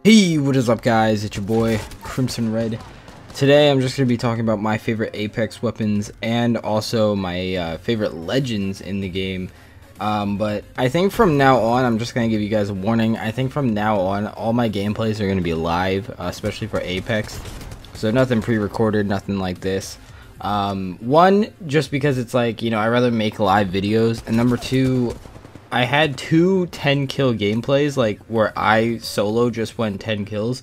Hey, what is up guys? It's your boy Crimson Red. Today I'm just going to be talking about my favorite Apex weapons and also my favorite legends in the game. But I think from now on, I'm just going to give you guys a warning. I think from now on, all my gameplays are going to be live, especially for Apex. So nothing pre-recorded, nothing like this. One, just because it's like, you know, I'd rather make live videos. And number two, I had two 10 kill gameplays, like where I solo just went 10 kills,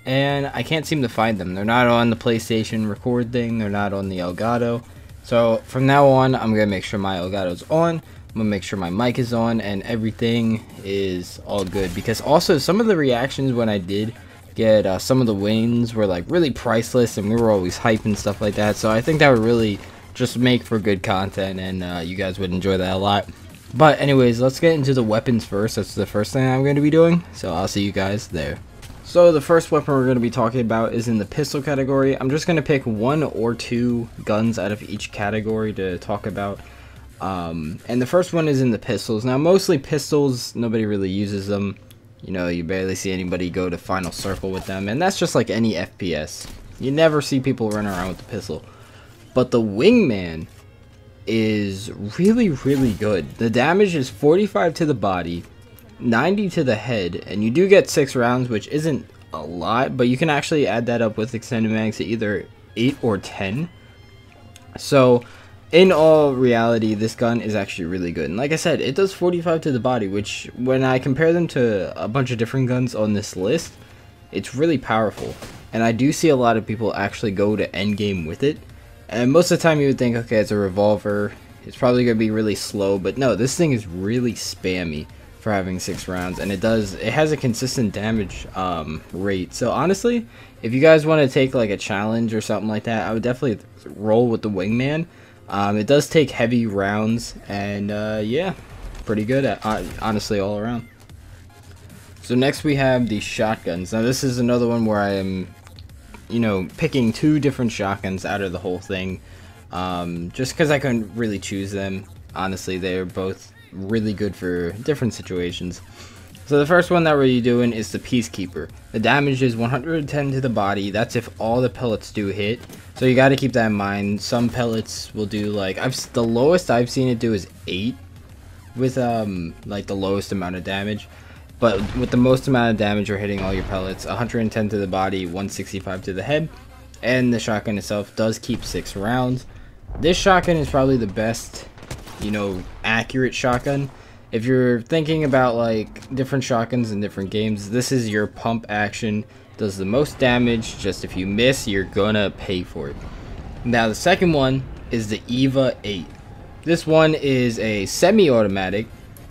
and I can't seem to find them. They're not on the PlayStation record thing, they're not on the Elgato. So from now on, I'm gonna make sure my Elgato's on, I'm gonna make sure my mic is on, and everything is all good. Because also some of the reactions when I did get some of the wins were like really priceless, and we were always hyping stuff like that. So I think that would really just make for good content, and you guys would enjoy that a lot. But anyways, let's get into the weapons first. That's the first thing I'm going to be doing, so I'll see you guys there. So the first weapon we're going to be talking about is in the pistol category. I'm just going to pick one or two guns out of each category to talk about. And the first one is in the pistols. Now mostly pistols, nobody really uses them. You know, you barely see anybody go to final circle with them, and that's just like any FPS. You never see people run around with the pistol. But the wingman is really good. The damage is 45 to the body, 90 to the head, and you do get 6 rounds, which isn't a lot, but you can actually add that up with extended mags to either 8 or 10. So in all reality, this gun is actually really good. And like I said, it does 45 to the body, which when I compare them to a bunch of different guns on this list, it's really powerful. And I do see a lot of people actually go to endgame with it. And most of the time you would think, okay, it's a revolver, it's probably going to be really slow, but no, this thing is really spammy for having 6 rounds, and it has a consistent damage rate. So honestly, if you guys want to take like a challenge or something like that, I would definitely roll with the wingman. It does take heavy rounds, and yeah, pretty good at, honestly, all around. So next we have the shotguns. Now this is another one where I am, you know, picking 2 different shotguns out of the whole thing, just because I couldn't really choose them. Honestly, they're both really good for different situations. So the first one that we're doing is the Peacekeeper. The damage is 110 to the body. That's if all the pellets do hit, so you got to keep that in mind. Some pellets will do like, the lowest I've seen it do is 8 with like the lowest amount of damage. But with the most amount of damage, you're hitting all your pellets. 110 to the body, 165 to the head. And the shotgun itself does keep 6 rounds. This shotgun is probably the best, you know, accurate shotgun. If you're thinking about like different shotguns in different games, this is your pump action. Does the most damage. Just if you miss, you're gonna pay for it. Now the second one is the EVA 8. This one is a semi-automatic.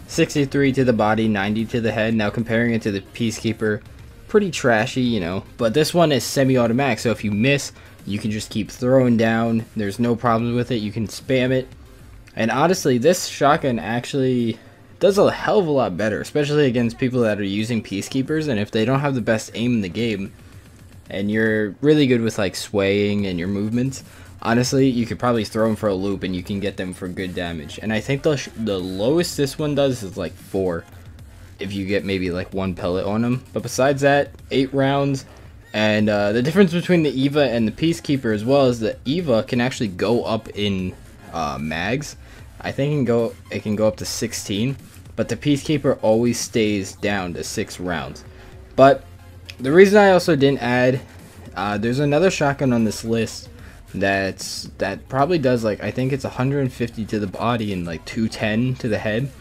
63 to the body, 90 to the head. Now comparing it to the Peacekeeper, pretty trashy, you know, but this one is semi-automatic, so if you miss, you can just keep throwing down. There's no problems with it. You can spam it. And honestly, this shotgun actually does a hell of a lot better, especially against people that are using Peacekeepers, and if they don't have the best aim in the game and you're really good with like swaying and your movements, honestly, you could probably throw them for a loop and you can get them for good damage. And I think the lowest this one does is like 4 if you get maybe like 1 pellet on them. But besides that, 8 rounds. And the difference between the EVA and the Peacekeeper as well is that EVA can actually go up in mags. I think it can go up to 16, but the Peacekeeper always stays down to 6 rounds. But the reason I also didn't add, there's another shotgun on this list that probably does like, I think it's 150 to the body and like 210 to the head.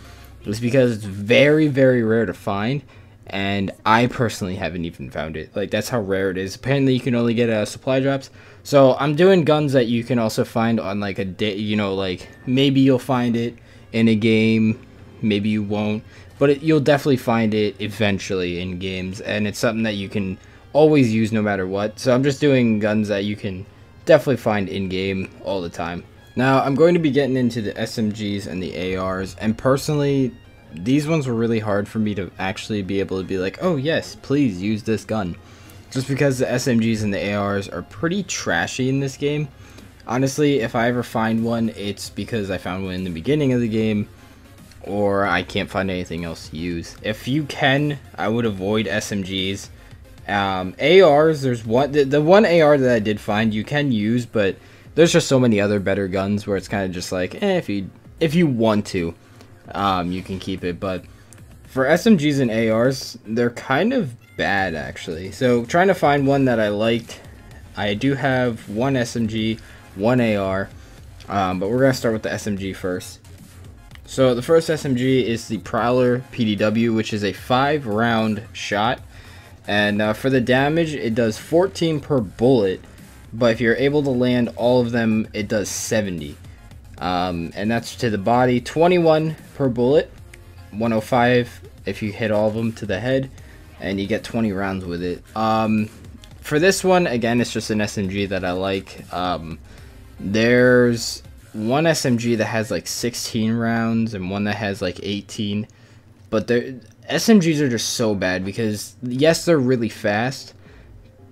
It's because it's very rare to find, and I personally haven't even found it. Like, that's how rare it is. Apparently you can only get supply drops. So I'm doing guns that you can also find on like a day, you know, like maybe you'll find it in a game, maybe you won't, but you'll definitely find it eventually in games, and it's something that you can always use no matter what. So I'm just doing guns that you can definitely find in-game all the time. Now I'm going to be getting into the SMGs and the ARs, and personally these ones were really hard for me to actually be able to be like, oh yes, please use this gun, just because the SMGs and the ARs are pretty trashy in this game. Honestly, if I ever find one, it's because I found one in the beginning of the game, or I can't find anything else to use. If you can, I would avoid SMGs. ARs, there's one, the one AR that I did find you can use, but there's just so many other better guns where it's kind of just like, if you want to, you can keep it. But for SMGs and ARs, they're kind of bad actually. So trying to find one that I liked, I do have one SMG, one AR, but we're gonna start with the SMG first. So the first SMG is the Prowler PDW, which is a 5-round shot. And for the damage, it does 14 per bullet, but if you're able to land all of them, it does 70. And that's to the body, 21 per bullet, 105 if you hit all of them to the head, and you get 20 rounds with it. For this one, again, it's just an SMG that I like. There's one SMG that has like 16 rounds and one that has like 18, but SMGs are just so bad because, yes, they're really fast,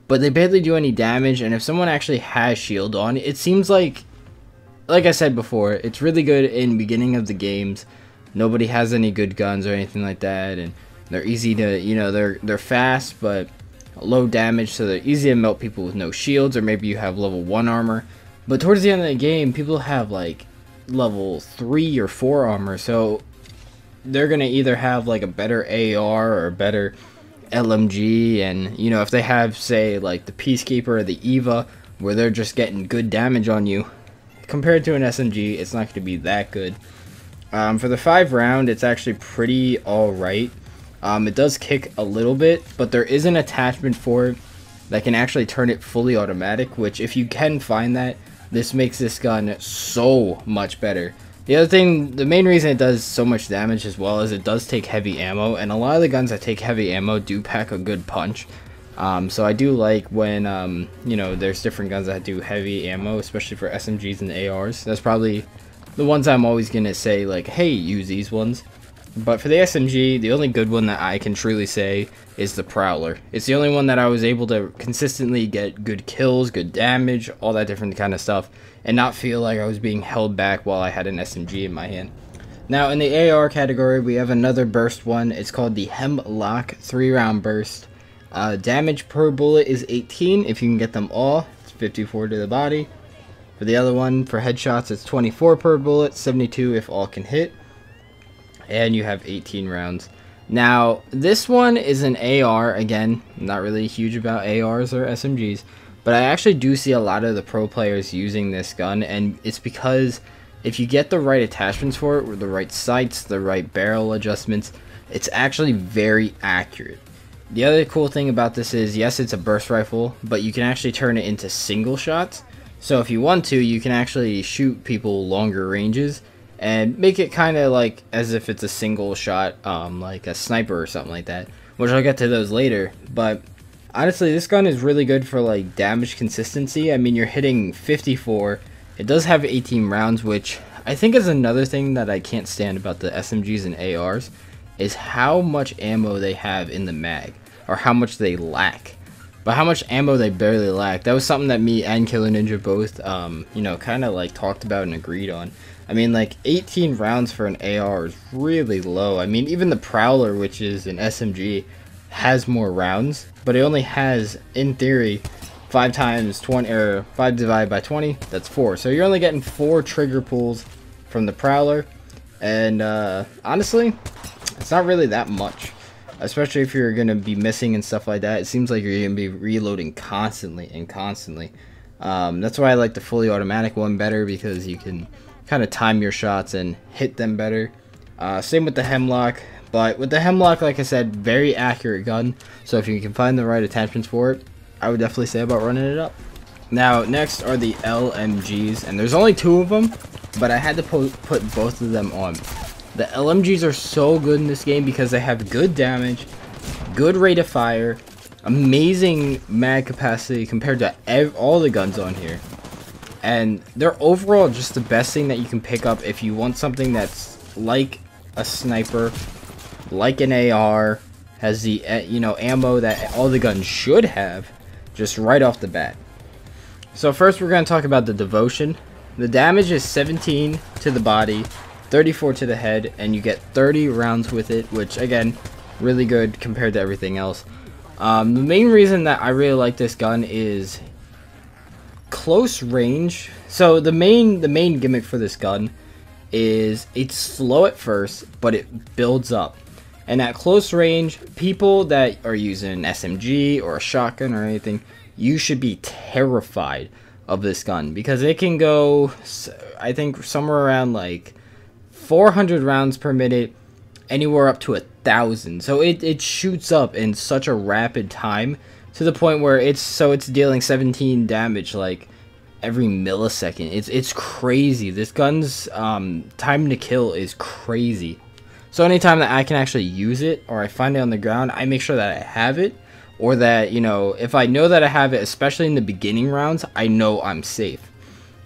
but they barely do any damage. And if someone actually has shield on, it seems like I said before, it's really good in beginning of the games. Nobody has any good guns or anything like that, and they're easy to, you know, they're fast but low damage, so they're easy to melt people with no shields, or maybe you have level 1 armor. But towards the end of the game, people have like level 3 or 4 armor, so they're gonna either have like a better AR or a better LMG, and you know, if they have, say, like the Peacekeeper or the Eva, where they're just getting good damage on you, compared to an SMG, it's not gonna be that good. For the 5-round, it's actually pretty alright. It does kick a little bit, but there is an attachment for it that can actually turn it fully automatic, which, if you can find that, this makes this gun so much better. The other thing, the main reason it does so much damage as well is it does take heavy ammo, and a lot of the guns that take heavy ammo do pack a good punch. So I do like when, you know, there's different guns that do heavy ammo, especially for SMGs and ARs. That's probably the ones I'm always going to say, like, hey, use these ones. But for the SMG, the only good one that I can truly say is the Prowler. It's the only one that I was able to consistently get good kills, good damage, all that different kind of stuff, and not feel like I was being held back while I had an SMG in my hand. Now, in the AR category, we have another burst one. It's called the Hemlock 3-round burst. Damage per bullet is 18 if you can get them all. It's 54 to the body. For the other one, for headshots, it's 24 per bullet, 72 if all can hit. And you have 18 rounds. Now, this one is an AR. Again, I'm not really huge about ARs or SMGs, but I actually do see a lot of the pro players using this gun, and it's because if you get the right attachments for it, with the right sights, the right barrel adjustments, it's actually very accurate. The other cool thing about this is, yes, it's a burst rifle, but you can actually turn it into single shots. So if you want to, you can actually shoot people longer ranges and make it kind of like as if it's a single shot, like a sniper or something like that, which I'll get to those later. But honestly, this gun is really good for like damage consistency. I mean, you're hitting 54. It does have 18 rounds, which I think is another thing that I can't stand about the SMGs and ARs, is how much ammo they have in the mag, or how much they lack. But how much ammo they barely lack. That was something that me and Killer Ninja both, you know, kind of like talked about and agreed on. I mean, like 18 rounds for an AR is really low. I mean, even the Prowler, which is an SMG, has more rounds, but it only has, in theory, 5 times 20, or 5 divided by 20, that's 4. So you're only getting 4 trigger pulls from the Prowler, and honestly, it's not really that much. Especially if you're going to be missing and stuff like that. It seems like you're going to be reloading constantly and constantly. That's why I like the fully automatic one better, because you can kind of time your shots and hit them better. Same with the Hemlock. But with the Hemlock, like I said, very accurate gun. So if you can find the right attachments for it, I would definitely say about running it up. Now, next are the LMGs. And there's only 2 of them, but I had to put both of them on. The LMGs are so good in this game because they have good damage, good rate of fire, amazing mag capacity compared to all the guns on here. And they're overall just the best thing that you can pick up if you want something that's like a sniper, like an AR, has the you know, ammo that all the guns should have, just right off the bat. So first we're going to talk about the Devotion. The damage is 17 to the body, 34 to the head, and you get 30 rounds with it, which again, really good compared to everything else. The main reason that I really like this gun is close range. So the main gimmick for this gun is it's slow at first, but it builds up. And at close range, people that are using an SMG or a shotgun or anything, you should be terrified of this gun because it can go, I think, somewhere around like 400 rounds per minute, anywhere up to 1,000. So it shoots up in such a rapid time to the point where it's dealing 17 damage like every millisecond. It's crazy. This gun's time to kill is crazy. So anytime that I can actually use it or I find it on the ground, I make sure that I have it, or that, you know, if I know that I have it, especially in the beginning rounds, I know I'm safe.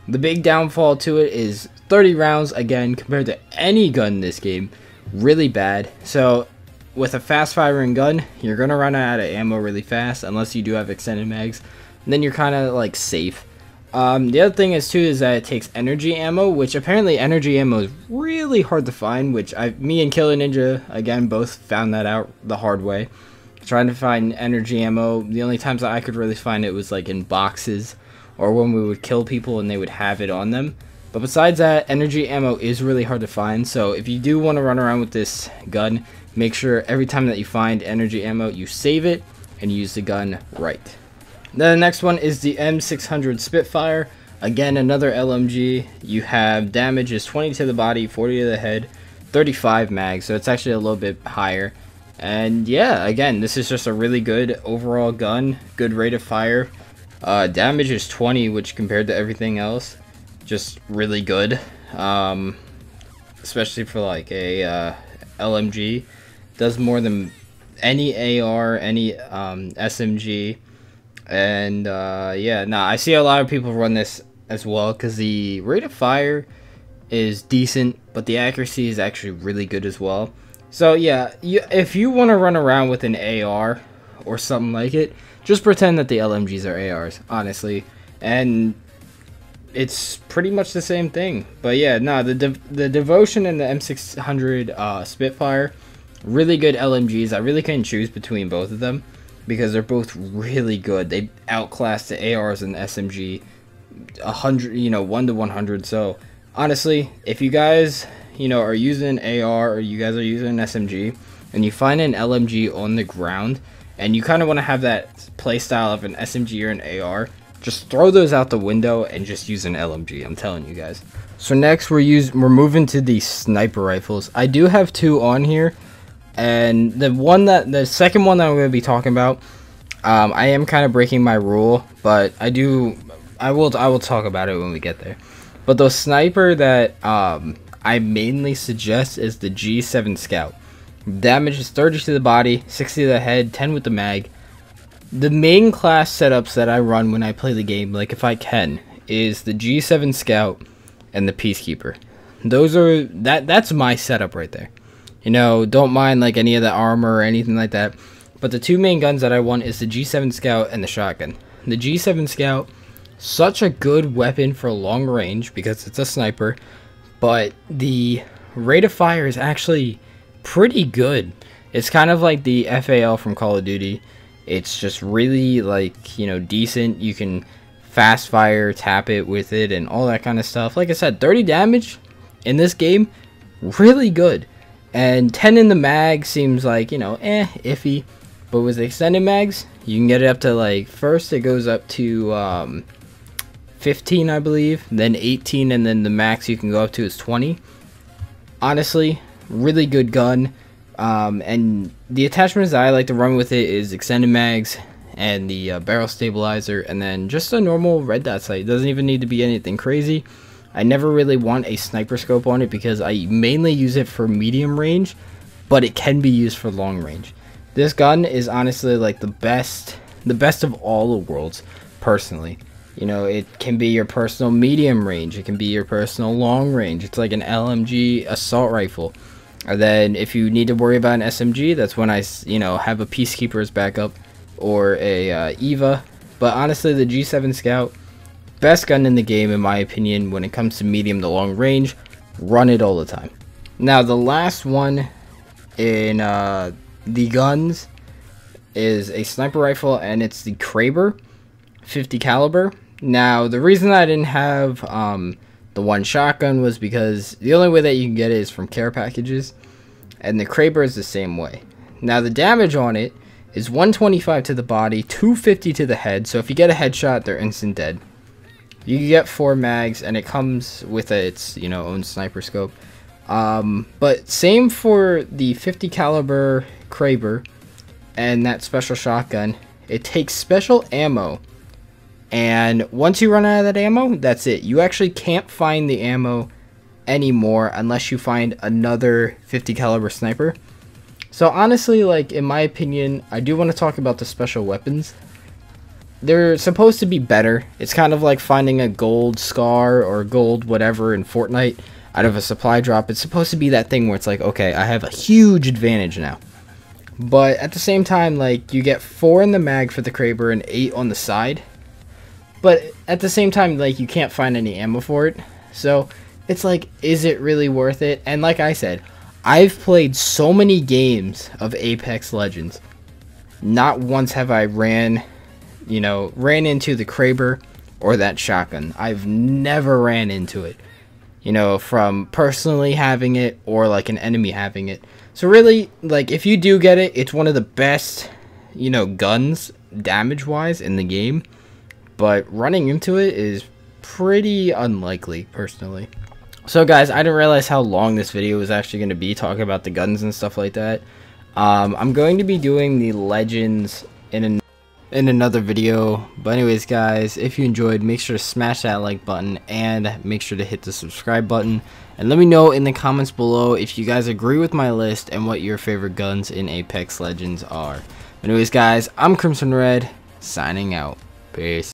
The big downfall to it is 30 rounds, again, compared to any gun in this game, really bad. So with a fast firing gun, you're going to run out of ammo really fast unless you do have extended mags, and then you're kind of like safe. The other thing is too is that it takes energy ammo, which apparently energy ammo is really hard to find, which me and Killer Ninja again both found that out the hard way. Trying to find energy ammo, the only times that I could really find it was like in boxes or when we would kill people and they would have it on them. But besides that, energy ammo is really hard to find. So if you do want to run around with this gun, make sure every time that you find energy ammo, you save it and use the gun right. Then the next one is the M600 Spitfire. Again, another LMG. You have damage is 20 to the body, 40 to the head, 35 mags, so it's actually a little bit higher. And yeah, again, this is just a really good overall gun, good rate of fire. Damage is 20, which compared to everything else, just really good. Especially for like a LMG, does more than any AR, any SMG. And yeah, I see a lot of people run this as well because the rate of fire is decent, but the accuracy is actually really good as well. So yeah, if you want to run around with an AR or something like it, just pretend that the LMGs are ARs, honestly, and it's pretty much the same thing. But yeah, the Devotion and the M600 Spitfire, really good LMGs. I really couldn't choose between both of them, because they're both really good. They outclass the ARs and the SMG 100, 1 to 100. So honestly, if you guys, are using an AR or you guys are using an SMG and you find an LMG on the ground and you kind of want to have that playstyle of an SMG or an AR, just throw those out the window and just use an LMG. I'm telling you guys. So next we're moving to the sniper rifles. I do have two on here. And the second one that I'm going to be talking about, I am kind of breaking my rule, but I will talk about it when we get there. But the sniper that I mainly suggest is the G7 Scout. Damage is 30 to the body, 60 to the head, 10 with the mag. The main class setups that I run when I play the game, like if I can, is the G7 Scout and the Peacekeeper. That's my setup right there. Don't mind like any of the armor or anything like that. But the two main guns that I want is the G7 Scout and the shotgun. The G7 Scout, such a good weapon for long range because it's a sniper, but the rate of fire is actually pretty good. It's kind of like the FAL from Call of Duty. It's just really like, decent. You can fast fire, tap it with it, and all that kind of stuff. Like I said, 30 damage in this game, really good. And 10 in the mag seems like, iffy. But with extended mags, you can get it up to like, first it goes up to 15, I believe. Then 18, and then the max you can go up to is 20. Honestly, really good gun. And the attachments that I like to run with it is extended mags and the barrel stabilizer. And then just a normal red dot sight. It doesn't even need to be anything crazy. I never really want a sniper scope on it because I mainly use it for medium range, but it can be used for long range. This gun is honestly like the best of all the worlds, personally. It can be your personal medium range, it can be your personal long range. It's like an LMG assault rifle. And then if you need to worry about an SMG, that's when I, have a Peacekeeper as backup or a Eva. But honestly, the G7 Scout, best gun in the game in my opinion when it comes to medium to long range. Run it all the time. Now the last one in the guns, is a sniper rifle, and it's the Craver 50 caliber. Now, the reason I didn't have the one shotgun was because the only way that you can get it is from care packages, and the Craver is the same way. Now, the damage on it is 125 to the body, 250 to the head, so if you get a headshot, they're instant dead. You get 4 mags, and it comes with its, you know, own sniper scope. But same for the 50 caliber Craver and that special shotgun. It takes special ammo, and once you run out of that ammo, that's it. You actually can't find the ammo anymore unless you find another 50 caliber sniper. So honestly, like, in my opinion, I do want to talk about the special weapons. They're supposed to be better. It's kind of like finding a gold scar or gold whatever in Fortnite out of a supply drop. It's supposed to be that thing where it's like, okay, I have a huge advantage now. But at the same time, like, you get 4 in the mag for the Craver and 8 on the side. But at the same time, like, you can't find any ammo for it. So it's like, is it really worth it? And like I said, I've played so many games of Apex Legends. Not once have I ran into the Craver or that shotgun. I've never ran into it, you know, from personally having it or like an enemy having it. So really, like, if you do get it, it's one of the best, you know, guns damage wise in the game, but running into it is pretty unlikely personally. So guys, I didn't realize how long this video was actually going to be, talking about the guns and stuff like that. I'm going to be doing the legends in another video. But anyways guys, if you enjoyed, make sure to smash that like button and make sure to hit the subscribe button. And let me know in the comments below if you guys agree with my list and what your favorite guns in Apex Legends are. Anyways guys, I'm Crimson Red, signing out. Peace.